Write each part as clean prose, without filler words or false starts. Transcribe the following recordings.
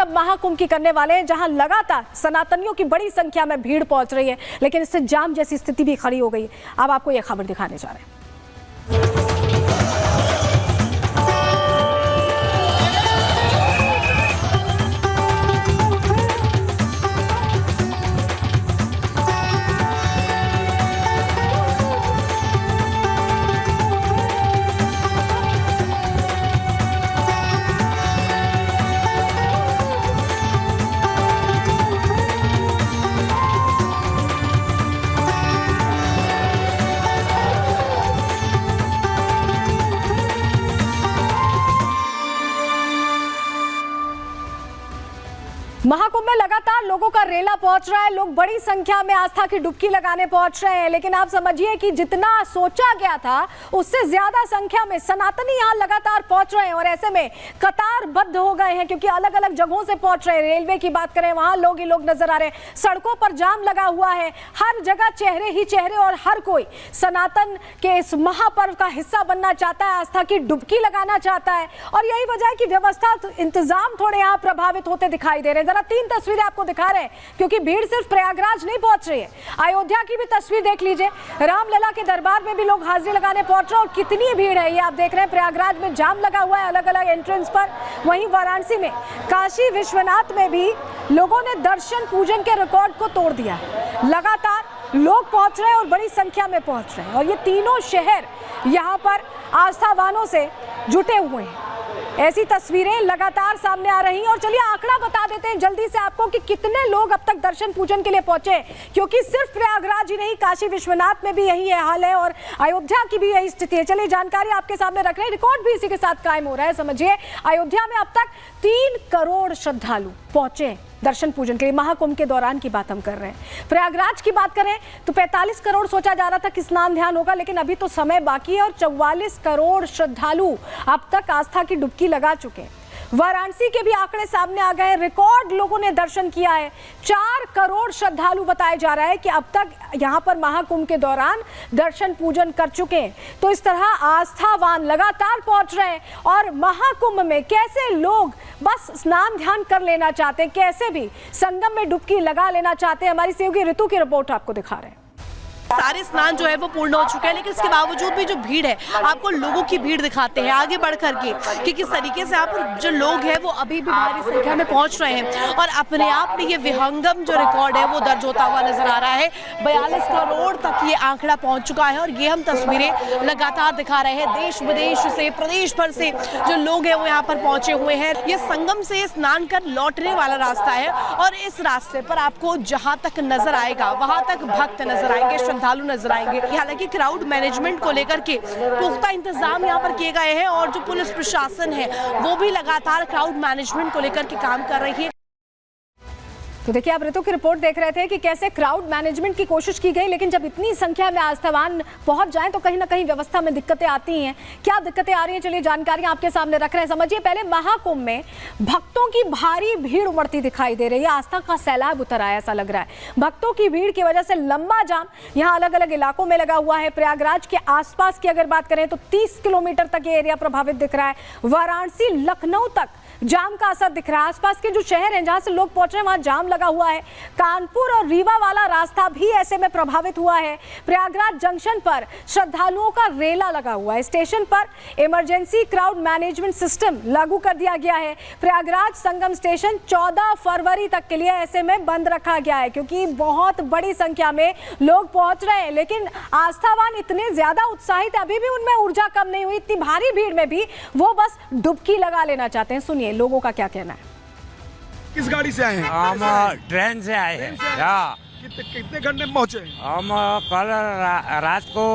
शुरुआत अब महाकुंभ की करने वाले हैं, जहां लगातार सनातनियों की बड़ी संख्या में भीड़ पहुंच रही है, लेकिन इससे जाम जैसी स्थिति भी खड़ी हो गई है। अब आपको यह खबर दिखाने जा रहे हैं। महाकुंभ में लगातार लोगों का रेला पहुंच रहा है, लोग बड़ी संख्या में आस्था की डुबकी लगाने पहुंच रहे हैं, लेकिन आप समझिए कि जितना सोचा गया था उससे ज्यादा संख्या में सनातनी यहां लगातार पहुंच रहे हैं और ऐसे में कतारबद्ध हो गए हैं, क्योंकि अलग अलग जगहों से पहुंच रहे हैं। रेलवे की बात करें, वहां लोग ही लोग नजर आ रहे हैं, सड़कों पर जाम लगा हुआ है, हर जगह चेहरे ही चेहरे और हर कोई सनातन के इस महापर्व का हिस्सा बनना चाहता है, आस्था की डुबकी लगाना चाहता है। और यही वजह है कि व्यवस्था इंतजाम थोड़े यहाँ प्रभावित होते दिखाई दे रहे हैं। जरा 3 तस्वीरें आपको दिखा रहे हैं, क्योंकि भीड़ सिर्फ प्रयागराज नहीं पहुंच रही है, अयोध्या की भी तस्वीर देख लीजिए। रामलला के दरबार में भी लोग हाजिरी लगाने पहुंच रहे हैं और कितनी भीड़ है ये आप देख रहे हैं। प्रयागराज में जाम लगा हुआ है अलग अलग एंट्रेंस पर, वहीं वाराणसी में, काशी विश्वनाथ में भी लोगों ने दर्शन पूजन के रिकॉर्ड को तोड़ दिया। लगातार लोग पहुंच रहे हैं और बड़ी संख्या में पहुंच रहे हैं और ये तीनों शहर यहाँ पर आस्थावानों से जुटे हुए हैं। ऐसी तस्वीरें लगातार सामने आ रही हैं और चलिए आंकड़ा बता देते हैं जल्दी से आपको कि कितने लोग अब तक दर्शन पूजन के लिए पहुंचे, क्योंकि सिर्फ प्रयागराज ही नहीं, काशी विश्वनाथ में भी यही हाल है और अयोध्या की भी यही स्थिति है। चलिए जानकारी आपके सामने रख रहे हैं, रिकॉर्ड भी इसी के साथ कायम हो रहा है। समझिए, अयोध्या में अब तक 3 करोड़ श्रद्धालु पहुंचे दर्शन पूजन के लिए। महाकुंभ के दौरान की बात हम कर रहे हैं। प्रयागराज की बात करें तो 45 करोड़ सोचा जा रहा था कि स्नान ध्यान होगा, लेकिन अभी तो समय बाकी है और 44 करोड़ श्रद्धालु अब तक आस्था की डुबकी लगा चुके हैं। वाराणसी के भी आंकड़े सामने आ गए, रिकॉर्ड लोगों ने दर्शन किया है। 4 करोड़ श्रद्धालु बताया जा रहा है कि अब तक यहां पर महाकुंभ के दौरान दर्शन पूजन कर चुके हैं। तो इस तरह आस्थावान लगातार पहुंच रहे हैं और महाकुंभ में कैसे लोग बस स्नान ध्यान कर लेना चाहते हैं, कैसे भी संगम में डुबकी लगा लेना चाहते हैं, हमारी सहयोगी ऋतु की रिपोर्ट आपको दिखा रहे हैं। सारे स्नान जो है वो पूर्ण हो चुके हैं, लेकिन इसके बावजूद भी जो भीड़ है, आपको लोगों की भीड़ दिखाते हैं आगे बढ़ करके कि किस तरीके से आप जो लोग हैं वो अभी भी भारी संख्या में पहुंच रहे हैं और अपने आप में ये विहंगम जो रिकॉर्ड है वो दर्ज होता हुआ नजर आ रहा है। 42 करोड़ तक ये आंकड़ा पहुंच चुका है और ये हम तस्वीरें लगातार दिखा रहे हैं। देश विदेश से, प्रदेश भर से जो लोग हैं वो यहाँ पर पहुंचे हुए हैं। ये संगम से स्नान कर लौटने वाला रास्ता है और इस रास्ते पर आपको जहाँ तक नजर आएगा वहां तक भक्त नजर आएंगे, श्रद्धालु नजर आएंगे। हालांकि क्राउड मैनेजमेंट को लेकर के पुख्ता इंतजाम यहाँ पर किए गए हैं और जो पुलिस प्रशासन है वो भी लगातार क्राउड मैनेजमेंट को लेकर के काम कर रही है। तो देखिए, आप ऋतु की रिपोर्ट देख रहे थे कि कैसे क्राउड मैनेजमेंट की कोशिश की गई, लेकिन जब इतनी संख्या में आस्थावान पहुंच जाएं तो कहीं ना कहीं व्यवस्था में दिक्कतें आती हैं। क्या दिक्कतें आ रही हैं, चलिए जानकारी आपके सामने रख रहे हैं। समझिए, पहले महाकुंभ में भक्तों की भारी भीड़ उमड़ती दिखाई दे रही है, आस्था का सैलाब उतर आया ऐसा लग रहा है। भक्तों की भीड़ की वजह से लंबा जाम यहाँ अलग अलग इलाकों में लगा हुआ है। प्रयागराज के आसपास की अगर बात करें तो 30 किलोमीटर तक ये एरिया प्रभावित दिख रहा है। वाराणसी, लखनऊ तक जाम का असर दिख रहा है। आसपास के जो शहर हैं जहां से लोग पहुंच रहे हैं वहां जाम लगा हुआ है। कानपुर और रीवा वाला रास्ता भी ऐसे में प्रभावित हुआ है। प्रयागराज जंक्शन पर श्रद्धालुओं का रेला लगा हुआ है। स्टेशन पर इमरजेंसी क्राउड मैनेजमेंट सिस्टम लागू कर दिया गया है। प्रयागराज संगम स्टेशन 14 फरवरी तक के लिए ऐसे में बंद रखा गया है, क्योंकि बहुत बड़ी संख्या में लोग पहुंच रहे हैं, लेकिन आस्थावान इतने ज्यादा उत्साहित है, अभी भी उनमें ऊर्जा कम नहीं हुई। इतनी भारी भीड़ में भी वो बस डुबकी लगा लेना चाहते हैं। सुनिए लोगों का क्या कहना है। किस गाड़ी से आए हैं? हम ट्रेन से आए हैं। कितने घंटे में पहुंचे? हम कल रात को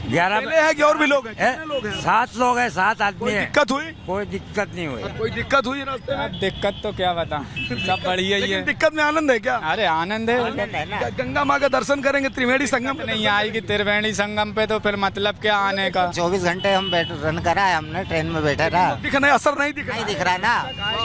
11 पहले है कि और भी लोग हैं? कितने लोग हैं? 7 लोग हैं, 7 आदमी कोई हैं। दिक्कत हुई? कोई दिक्कत नहीं हुई। कोई दिक्कत हुई रास्ते में? दिक्कत तो क्या बता, सब बढ़िया ही है। दिक्कत में आनंद है क्या? अरे आनंद है। गंगा माँ का दर्शन करेंगे त्रिवेणी संगम नहीं आएगी त्रिवेणी संगम पे तो फिर मतलब क्या आने का। 24 घंटे हम रन करा है, हमने ट्रेन में बैठा रहा, दिख नहीं, असर नहीं दिख रहा। नहीं दिख रहा ना।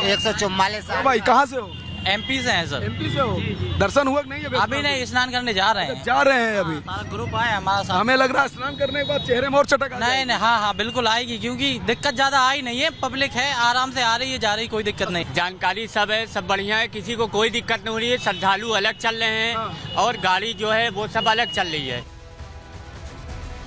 144 भाई कहाँ से हो? एमपी से हैं सर। एमपी से हो? दर्शन हुआ कि नहीं अभी नहीं, स्नान करने जा रहे हैं। जा रहे हैं अभी? सारा ग्रुप आया हमारा साथ। हमें लग रहा है स्नान करने के बाद चेहरे में और चटक आ नहीं नहीं, हाँ बिल्कुल आएगी, क्योंकि दिक्कत ज्यादा आई नहीं है, पब्लिक है आराम से आ रही है, जा रही, कोई दिक्कत नहीं। जानकारी सब है, सब बढ़िया है, किसी को कोई दिक्कत नहीं हो रही है। श्रद्धालु अलग चल रहे हैं और गाड़ी जो है वो सब अलग चल रही है।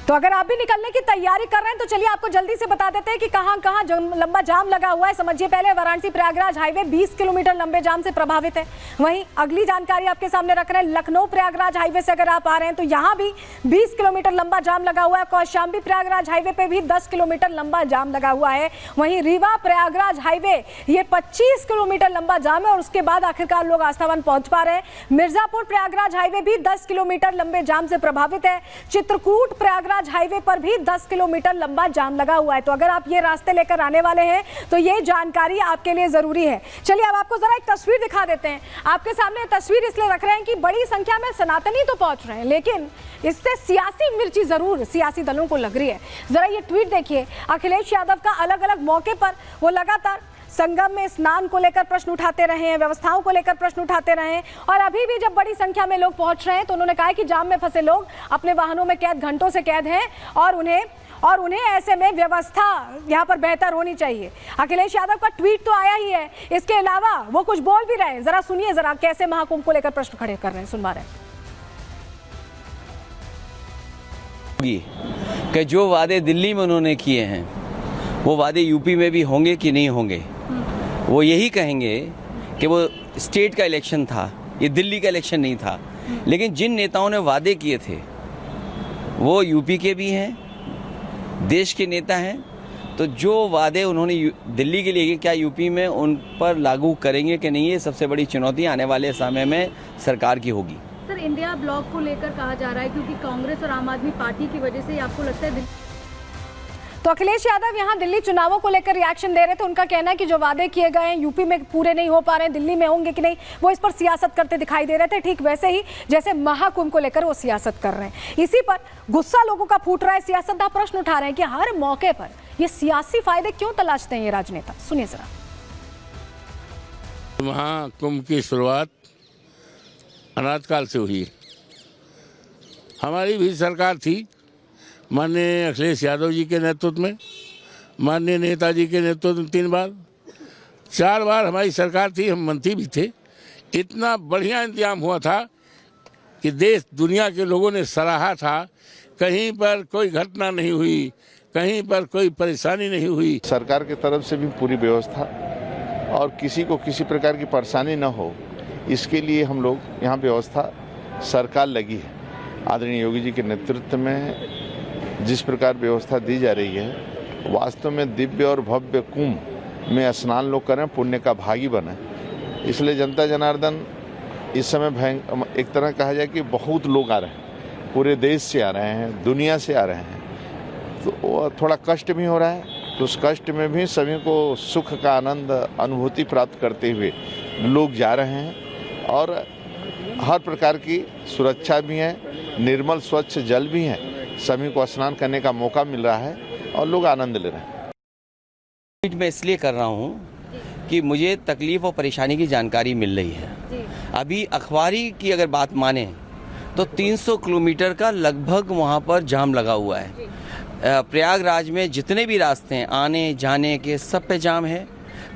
तो अगर आप भी निकलने की तैयारी कर रहे हैं तो चलिए आपको जल्दी से बता देते हैं कि कहां कहां लंबा जाम लगा हुआ है। समझिए पहले वाराणसी प्रयागराज हाईवे 20 किलोमीटर लंबे जाम से प्रभावित है। वहीं अगली जानकारी आपके सामने रख रहे हैं, लखनऊ प्रयागराज हाईवे से अगर आप आ रहे हैं तो यहां भी 20 किलोमीटर लंबा जाम लगा हुआ है। कौशाम्बी प्रयागराज हाईवे पे भी 10 किलोमीटर लंबा जाम लगा हुआ है। वहीं रीवा प्रयागराज हाईवे ये 25 किलोमीटर लंबा जाम है और उसके बाद आखिरकार लोग आस्थावन पहुंच पा रहे हैं। मिर्जापुर प्रयागराज हाईवे भी 10 किलोमीटर लंबे जाम से प्रभावित है। चित्रकूट प्रयागराज हाईवे पर भी 10 किलोमीटर लंबा जाम लगा हुआ है। तो अगर आप ये रास्ते लेकर आने वाले हैं तो ये जानकारी आपके लिए जरूरी है। चलिए अब आपको जरा एक तस्वीर दिखा देते हैं। आपके सामने तस्वीर इसलिए रख रहे हैं कि बड़ी संख्या में सनातनी तो पहुंच रहे हैं, लेकिन इससे सियासी मिर्ची जरूर सियासी दलों को लग रही है। जरा ये ट्वीट देखिए, अखिलेश यादव का अलग अलग मौके पर वो लगातार संगम में स्नान को लेकर प्रश्न उठाते रहे हैं, व्यवस्थाओं को लेकर प्रश्न उठाते रहे हैं और अभी भी जब बड़ी संख्या में लोग पहुंच रहे हैं तो उन्होंने कहा कि जाम में फंसे लोग अपने वाहनों में कैद, घंटों से कैद हैं और उन्हें ऐसे में व्यवस्था यहाँ पर बेहतर होनी चाहिए। अखिलेश यादव का ट्वीट तो आया ही है, इसके अलावा वो कुछ बोल भी रहे हैं। जरा सुनिए जरा कैसे महाकुंभ को लेकर प्रश्न खड़े कर रहे हैं, सुनवा रहे हैं। कि जो वादे दिल्ली में उन्होंने किए हैं वो वादे यूपी में भी होंगे कि नहीं होंगे। वो यही कहेंगे कि वो स्टेट का इलेक्शन था, ये दिल्ली का इलेक्शन नहीं था। लेकिन जिन नेताओं ने वादे किए थे वो यूपी के भी हैं, देश के नेता हैं। तो जो वादे उन्होंने दिल्ली के लिए किए, क्या यूपी में उन पर लागू करेंगे कि नहीं, ये सबसे बड़ी चुनौती आने वाले समय में सरकार की होगी। सर, इंडिया ब्लॉक को लेकर कहा जा रहा है क्योंकि कांग्रेस और आम आदमी पार्टी की वजह से आपको लगता है। तो अखिलेश यादव यहाँ दिल्ली चुनावों को लेकर रिएक्शन दे रहे थे। उनका कहना है कि जो वादे किए गए हैं यूपी में पूरे नहीं हो पा रहे हैं, दिल्ली में होंगे कि नहीं, वो इस पर सियासत करते दिखाई दे रहे थे, ठीक वैसे ही जैसे महाकुंभ को लेकर वो सियासत कर रहे हैं। इसी पर गुस्सा लोगों का फूट रहा है। सियासतदान प्रश्न उठा रहे हैं कि हर मौके पर ये सियासी फायदे क्यों तलाशते हैं ये राजनेता। सुनिए जरा। महाकुंभ की शुरुआत अनादिकाल से हुई। हमारी भी सरकार थी, माननीय अखिलेश यादव जी के नेतृत्व में, माननीय नेताजी के नेतृत्व में 3 बार 4 बार हमारी सरकार थी, हम मंत्री भी थे। इतना बढ़िया इंतजाम हुआ था कि देश दुनिया के लोगों ने सराहा था। कहीं पर कोई घटना नहीं हुई, कहीं पर कोई परेशानी नहीं हुई। सरकार की तरफ से भी पूरी व्यवस्था और किसी को किसी प्रकार की परेशानी न हो, इसके लिए हम लोग यहाँ व्यवस्था सरकार लगी है। आदरणीय योगी जी के नेतृत्व में जिस प्रकार व्यवस्था दी जा रही है, वास्तव में दिव्य और भव्य कुंभ में स्नान लोग करें, पुण्य का भागी बने। इसलिए जनता जनार्दन इस समय एक तरह कहा जाए कि बहुत लोग आ रहे हैं, पूरे देश से आ रहे हैं, दुनिया से आ रहे हैं। तो थोड़ा कष्ट भी हो रहा है, तो उस कष्ट में भी सभी को सुख का आनंद अनुभूति प्राप्त करते हुए लोग जा रहे हैं और हर प्रकार की सुरक्षा भी है, निर्मल स्वच्छ जल भी है, सभी को स्नान करने का मौका मिल रहा है और लोग आनंद ले रहे हैं। मैं इसलिए कर रहा हूँ कि मुझे तकलीफ और परेशानी की जानकारी मिल रही है। अभी अखबारी की अगर बात माने तो 300 किलोमीटर का लगभग वहाँ पर जाम लगा हुआ है। प्रयागराज में जितने भी रास्ते हैं आने जाने के, सब पे जाम है।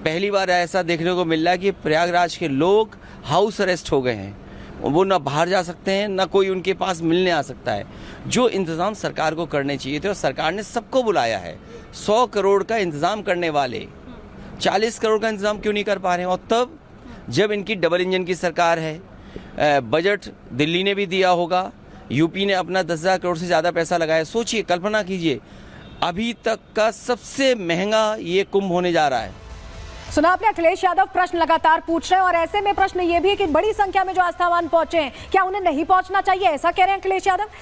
पहली बार ऐसा देखने को मिल रहा है कि प्रयागराज के लोग हाउस अरेस्ट हो गए हैं, वो ना बाहर जा सकते हैं, ना कोई उनके पास मिलने आ सकता है। जो इंतज़ाम सरकार को करने चाहिए थे और सरकार ने सबको बुलाया है। 100 करोड़ का इंतज़ाम करने वाले 40 करोड़ का इंतज़ाम क्यों नहीं कर पा रहे हैं? और तब जब इनकी डबल इंजन की सरकार है, बजट दिल्ली ने भी दिया होगा, यूपी ने अपना 10,000 करोड़ से ज़्यादा पैसा लगाया। सोचिए, कल्पना कीजिए, अभी तक का सबसे महंगा ये कुंभ होने जा रहा है। सुना आपने, अखिलेश यादव प्रश्न लगातार पूछ रहे हैं और ऐसे में प्रश्न ये भी है कि बड़ी संख्या में जो आस्थावान पहुंचे हैं, क्या उन्हें नहीं पहुंचना चाहिए, ऐसा कह रहे हैं अखिलेश यादव।